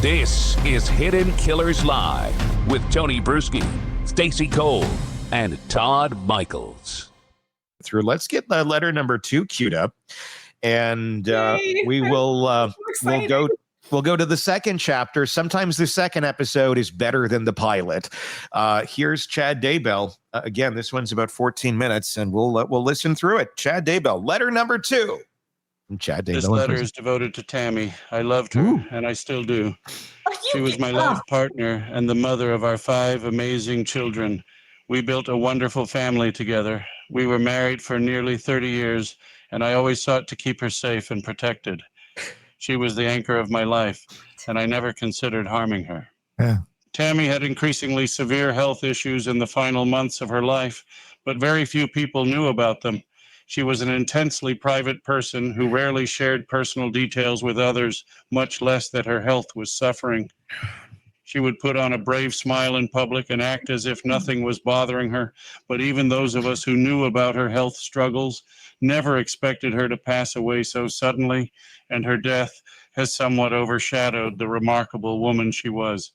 This is Hidden Killers Live with Tony Brueski, Stacey Cole, and Todd Michaels. Let's get the letter number 2 queued up, and we will we'll go to the second chapter. Sometimes the second episode is better than the pilot. Here's Chad Daybell. Again, this one's about 14 minutes, and we'll listen through it. Chad Daybell, letter number 2. Chad Daybell. This letter is devoted to Tammy. I loved her, and I still do. She was my life partner and the mother of our 5 amazing children. We built a wonderful family together. We were married for nearly 30 years, and I always sought to keep her safe and protected. She was the anchor of my life, and I never considered harming her. Yeah. Tammy had increasingly severe health issues in the final months of her life, but very few people knew about them. She was an intensely private person who rarely shared personal details with others, much less that her health was suffering. She would put on a brave smile in public and act as if nothing was bothering her, but even those of us who knew about her health struggles never expected her to pass away so suddenly, and her death has somewhat overshadowed the remarkable woman she was.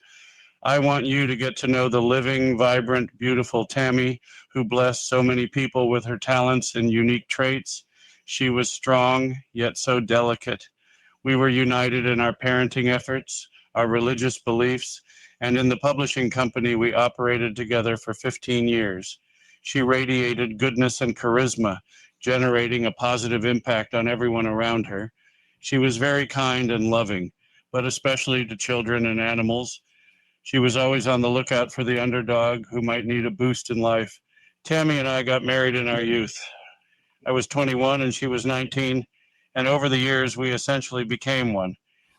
I want you to get to know the living, vibrant, beautiful Tammy, who blessed so many people with her talents and unique traits. She was strong, yet so delicate. We were united in our parenting efforts, our religious beliefs, and in the publishing company we operated together for 15 years. She radiated goodness and charisma, generating a positive impact on everyone around her. She was very kind and loving, but especially to children and animals. She was always on the lookout for the underdog who might need a boost in life. Tammy and I got married in our youth. I was 21 and she was 19, and over the years we essentially became one.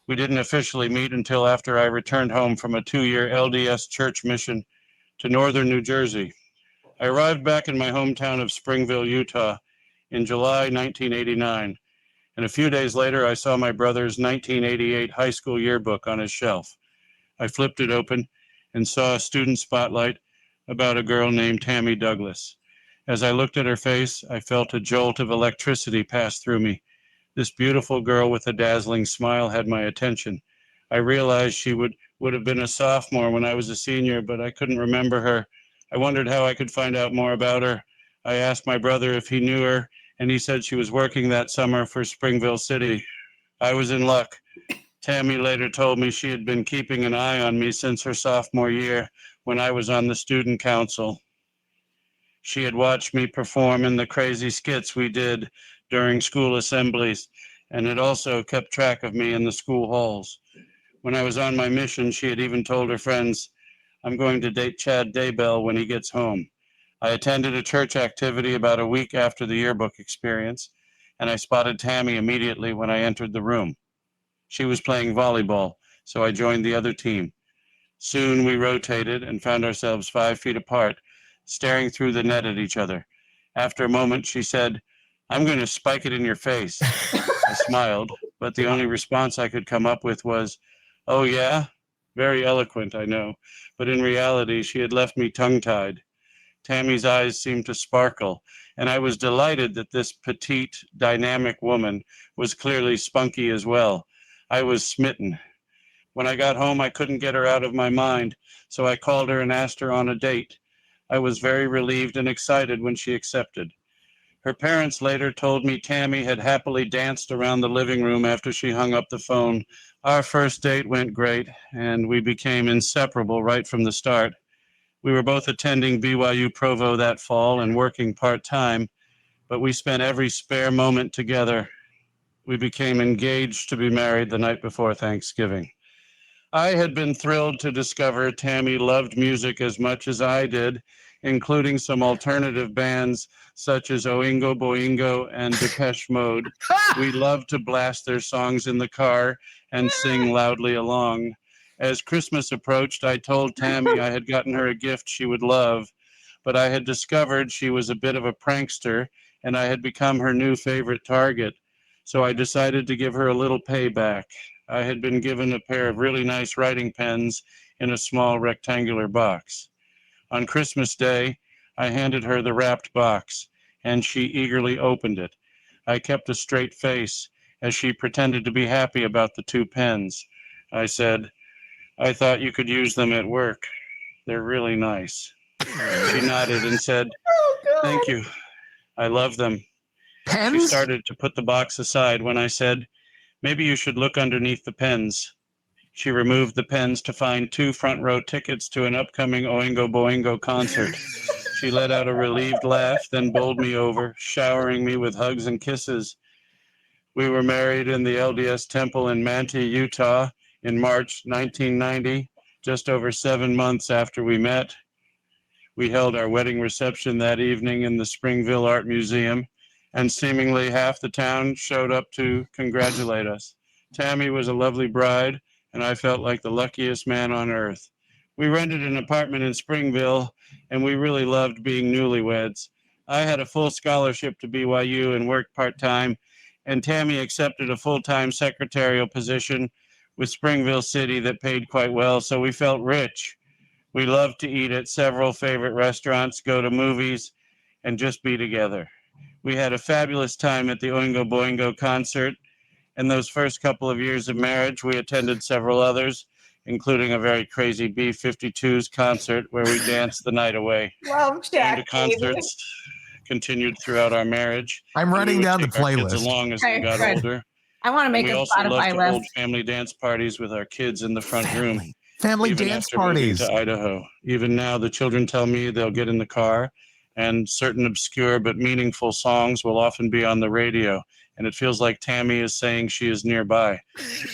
We didn't officially meet until after I returned home from a 2-year LDS church mission to northern New Jersey. I arrived back in my hometown of Springville, Utah in July 1989, and a few days later I saw my brother's 1988 high school yearbook on his shelf. I flipped it open and saw a student spotlight about a girl named Tammy Douglas. As I looked at her face, I felt a jolt of electricity pass through me. This beautiful girl with a dazzling smile had my attention. I realized she would have been a sophomore when I was a senior, but I couldn't remember her. I wondered how I could find out more about her. I asked my brother if he knew her, and he said she was working that summer for Springville City. I was in luck. Tammy later told me she had been keeping an eye on me since her sophomore year when I was on the student council. She had watched me perform in the crazy skits we did during school assemblies, and had also kept track of me in the school halls. When I was on my mission, she had even told her friends, "I'm going to date Chad Daybell when he gets home." I attended a church activity about a week after the yearbook experience, and I spotted Tammy immediately when I entered the room. She was playing volleyball, so I joined the other team. Soon we rotated and found ourselves 5 feet apart, staring through the net at each other. After a moment, she said, "I'm going to spike it in your face." I smiled, but the only response I could come up with was, "Oh yeah?" Very eloquent, I know, but in reality, she had left me tongue-tied. Tammy's eyes seemed to sparkle, and I was delighted that this petite, dynamic woman was clearly spunky as well. I was smitten. When I got home, I couldn't get her out of my mind, so I called her and asked her on a date. I was very relieved and excited when she accepted. Her parents later told me Tammy had happily danced around the living room after she hung up the phone. Our first date went great, and we became inseparable right from the start. We were both attending BYU Provo that fall and working part-time, but we spent every spare moment together. We became engaged to be married the night before Thanksgiving. I had been thrilled to discover Tammy loved music as much as I did, including some alternative bands such as Oingo Boingo and Depeche Mode. We loved to blast their songs in the car and sing loudly along. As Christmas approached, I told Tammy I had gotten her a gift she would love, but I had discovered she was a bit of a prankster, and I had become her new favorite target. So I decided to give her a little payback. I had been given a pair of really nice writing pens in a small rectangular box. On Christmas Day, I handed her the wrapped box, and she eagerly opened it. I kept a straight face as she pretended to be happy about the 2 pens. I said, I thought you could use them at work. They're really nice. She nodded and said, "Thank you. I love them." She Pens? started to put the box aside when I said, "Maybe you should look underneath the pens." She removed the pens to find 2 front row tickets to an upcoming Oingo Boingo concert. She let out a relieved laugh, then bowled me over, showering me with hugs and kisses. We were married in the LDS Temple in Manti, Utah in March 1990, just over 7 months after we met. We held our wedding reception that evening in the Springville Art Museum, and seemingly half the town showed up to congratulate us. Tammy was a lovely bride, and I felt like the luckiest man on earth. We rented an apartment in Springville, and we really loved being newlyweds. I had a full scholarship to BYU and worked part-time, and Tammy accepted a full-time secretarial position with Springville City that paid quite well, so we felt rich. We loved to eat at several favorite restaurants, go to movies, and just be together. We had a fabulous time at the Oingo Boingo concert. In those first couple of years of marriage, we attended several others, including a very crazy B-52s concert where we danced the night away. Love Jack. Going to concerts continued throughout our marriage. I'm running down the Our kids playlist. along as Okay, we got good. older. I want to make We a also loved Spotify to hold list. family dance parties with our kids in the front room. Family Even dance after moving parties. to Idaho. Even now, the children tell me they'll get in the car, and certain obscure but meaningful songs will often be on the radio, and it feels like Tammy is saying she is nearby.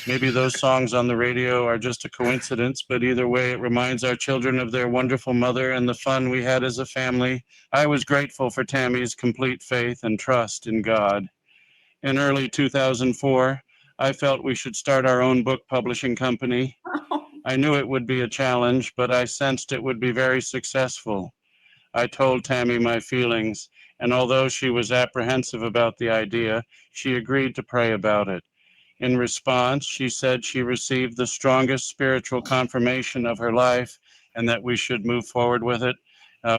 Maybe those songs on the radio are just a coincidence, but either way, it reminds our children of their wonderful mother and the fun we had as a family. I was grateful for Tammy's complete faith and trust in God. In early 2004, I felt we should start our own book publishing company. I knew it would be a challenge, but I sensed it would be very successful. I told Tammy my feelings, and although she was apprehensive about the idea, she agreed to pray about it. In response, she said she received the strongest spiritual confirmation of her life and that we should move forward with it.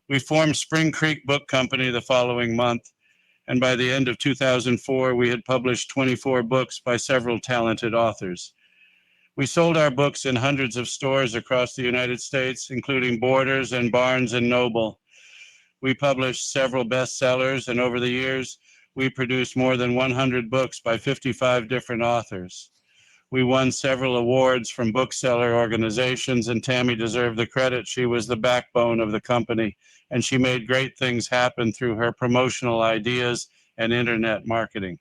We formed Spring Creek Book Company the following month, and by the end of 2004, we had published 24 books by several talented authors. We sold our books in hundreds of stores across the United States, including Borders and Barnes and Noble. We published several bestsellers, and over the years, we produced more than 100 books by 55 different authors. We won several awards from bookseller organizations, and Tammy deserved the credit. She was the backbone of the company, and she made great things happen through her promotional ideas and internet marketing.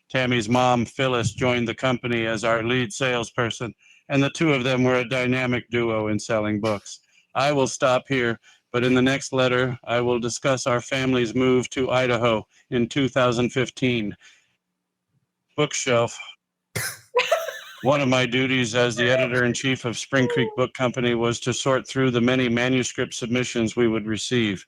Tammy's mom, Phyllis, joined the company as our lead salesperson, and the two of them were a dynamic duo in selling books. I will stop here, but in the next letter, I will discuss our family's move to Idaho in 2015. Bookshelf. One of my duties as the editor-in-chief of Spring Creek Book Company was to sort through the many manuscript submissions we would receive.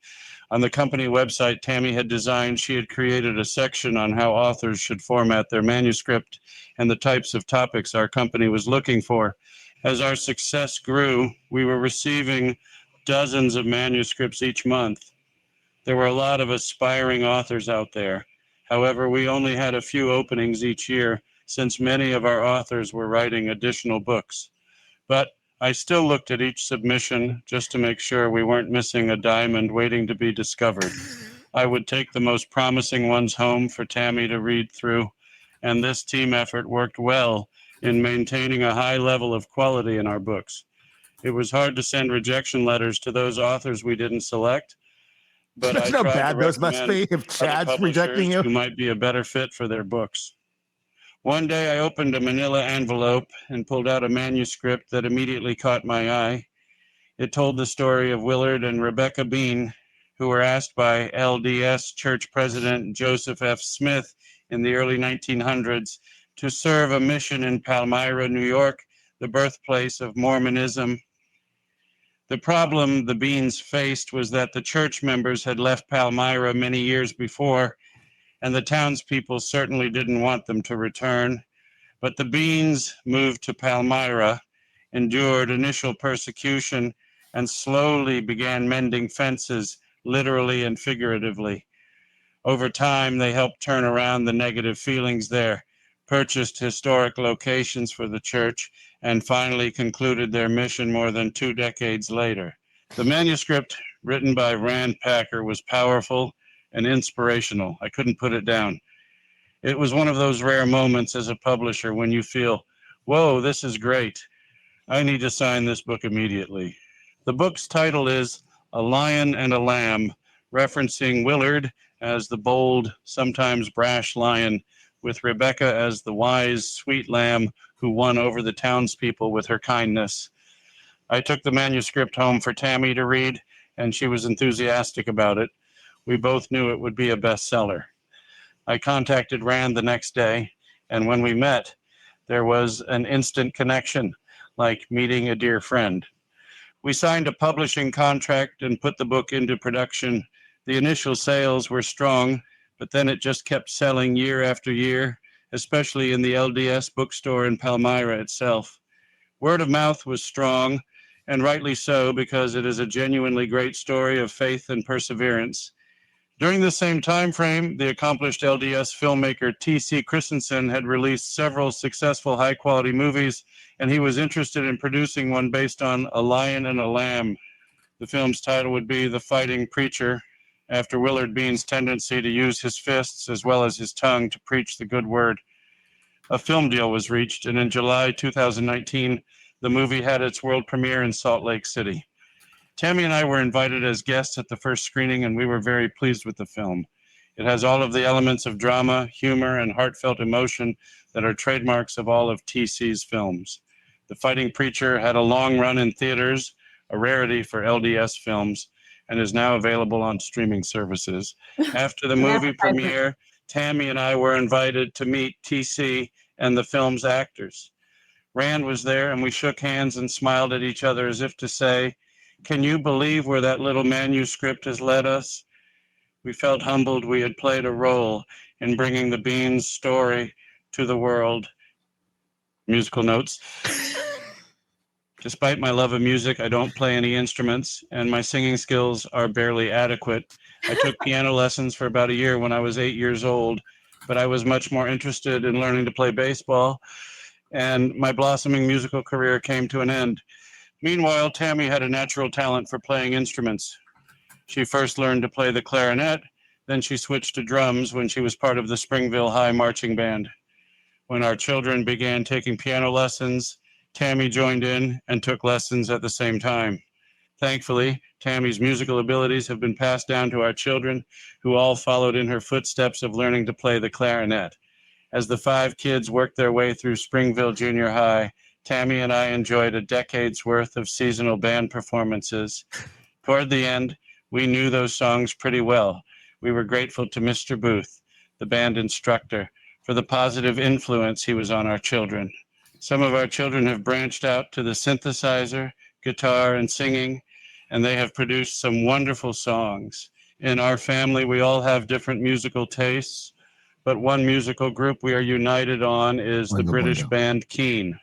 On the company website Tammy had designed, she had created a section on how authors should format their manuscript and the types of topics our company was looking for. As our success grew, we were receiving dozens of manuscripts each month. There were a lot of aspiring authors out there. However, we only had a few openings each year, since many of our authors were writing additional books. But I still looked at each submission just to make sure we weren't missing a diamond waiting to be discovered. I would take the most promising ones home for Tammy to read through, and this team effort worked well in maintaining a high level of quality in our books. It was hard to send rejection letters to those authors we didn't select, but I That's how tried bad to those must be recommend if Chad's other rejecting publishers you. who might be a better fit for their books. One day I opened a manila envelope and pulled out a manuscript that immediately caught my eye. It told the story of Willard and Rebecca Bean, who were asked by LDS Church President Joseph F. Smith in the early 1900s to serve a mission in Palmyra, New York, the birthplace of Mormonism. The problem the Beans faced was that the church members had left Palmyra many years before, and the townspeople certainly didn't want them to return. But the Beans moved to Palmyra, endured initial persecution, and slowly began mending fences, literally and figuratively. Over time, they helped turn around the negative feelings there. purchased historic locations for the church, and finally concluded their mission more than 2 decades later. The manuscript, written by Rand Packer, was powerful and inspirational. I couldn't put it down. It was one of those rare moments as a publisher when you feel, whoa, this is great. I need to sign this book immediately. The book's title is A Lion and a Lamb, referencing Willard as the bold, sometimes brash lion, with Rebecca as the wise, sweet lamb who won over the townspeople with her kindness. I took the manuscript home for Tammy to read, and she was enthusiastic about it. We both knew it would be a bestseller. I contacted Rand the next day, and when we met, there was an instant connection, like meeting a dear friend. We signed a publishing contract and put the book into production. The initial sales were strong, but then it just kept selling year after year, especially in the LDS bookstore in Palmyra itself. Word of mouth was strong, and rightly so, because it is a genuinely great story of faith and perseverance. During the same time frame, the accomplished LDS filmmaker T.C. Christensen had released several successful high-quality movies, and he was interested in producing one based on A Lion and a Lamb. The film's title would be The Fighting Preacher, after Willard Bean's tendency to use his fists as well as his tongue to preach the good word. A film deal was reached, and in July 2019, the movie had its world premiere in Salt Lake City. Tammy and I were invited as guests at the first screening, and we were very pleased with the film. It has all of the elements of drama, humor, and heartfelt emotion that are trademarks of all of TC's films. The Fighting Preacher had a long run in theaters, a rarity for LDS films, and is now available on streaming services. After the movie premiere, Tammy and I were invited to meet TC and the film's actors. Rand was there, and we shook hands and smiled at each other as if to say, "Can you believe where that little manuscript has led us?" We felt humbled we had played a role in bringing the Beans story to the world. Musical notes. Despite my love of music, I don't play any instruments, and my singing skills are barely adequate. I took piano lessons for about a year when I was 8 years old, but I was much more interested in learning to play baseball, and my blossoming musical career came to an end. Meanwhile, Tammy had a natural talent for playing instruments. She first learned to play the clarinet, then she switched to drums when she was part of the Springville High Marching Band. When our children began taking piano lessons, Tammy joined in and took lessons at the same time. Thankfully, Tammy's musical abilities have been passed down to our children, who all followed in her footsteps of learning to play the clarinet. As the 5 kids worked their way through Springville Junior High, Tammy and I enjoyed a decade's worth of seasonal band performances. Toward the end, we knew those songs pretty well. We were grateful to Mr. Booth, the band instructor, for the positive influence he was on our children. Some of our children have branched out to the synthesizer, guitar, and singing, and they have produced some wonderful songs. In our family, we all have different musical tastes, but one musical group we are united on is the British band Keane.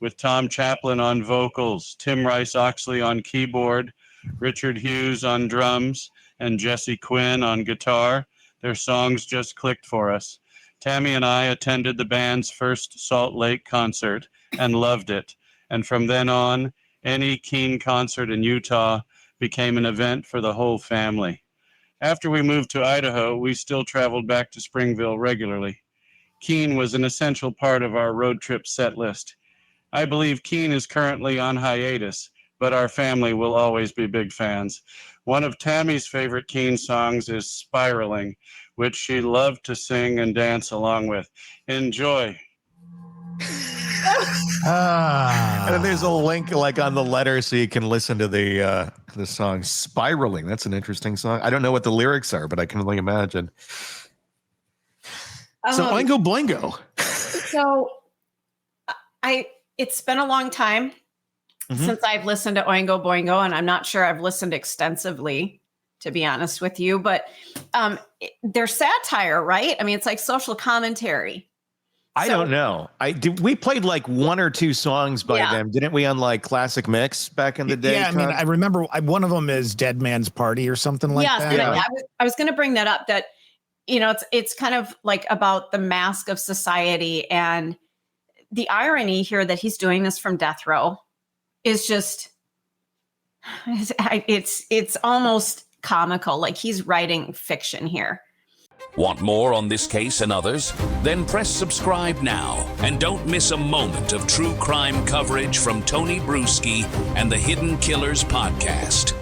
With Tom Chaplin on vocals, Tim Rice-Oxley on keyboard, Richard Hughes on drums, and Jesse Quinn on guitar, their songs just clicked for us. Tammy and I attended the band's first Salt Lake concert and loved it. And from then on, any Keane concert in Utah became an event for the whole family. After we moved to Idaho, we still traveled back to Springville regularly. Keane was an essential part of our road trip set list. I believe Keane is currently on hiatus, but our family will always be big fans. One of Tammy's favorite Keane songs is Spiraling, which she loved to sing and dance along with. Enjoy. And then there's a link like on the letter so you can listen to the song Spiraling. That's an interesting song. I don't know what the lyrics are, but I can only imagine. So Oingo Boingo. So it's been a long time since I've listened to Oingo Boingo, and I'm not sure I've listened extensively, to be honest with you, but they're satire, right? I mean, it's like social commentary. I don't know. We played like 1 or 2 songs by them, didn't we? On like Classic Mix back in the day. Yeah, I mean, I remember one of them is Dead Man's Party or something like that. Yeah, I was going to bring that up. That it's kind of like about the mask of society, and the irony here that he's doing this from death row is just, it's almost comical. Like he's writing fiction here. Want more on this case and others? Then press subscribe now and don't miss a moment of true crime coverage from Tony Brueski and the Hidden Killers podcast.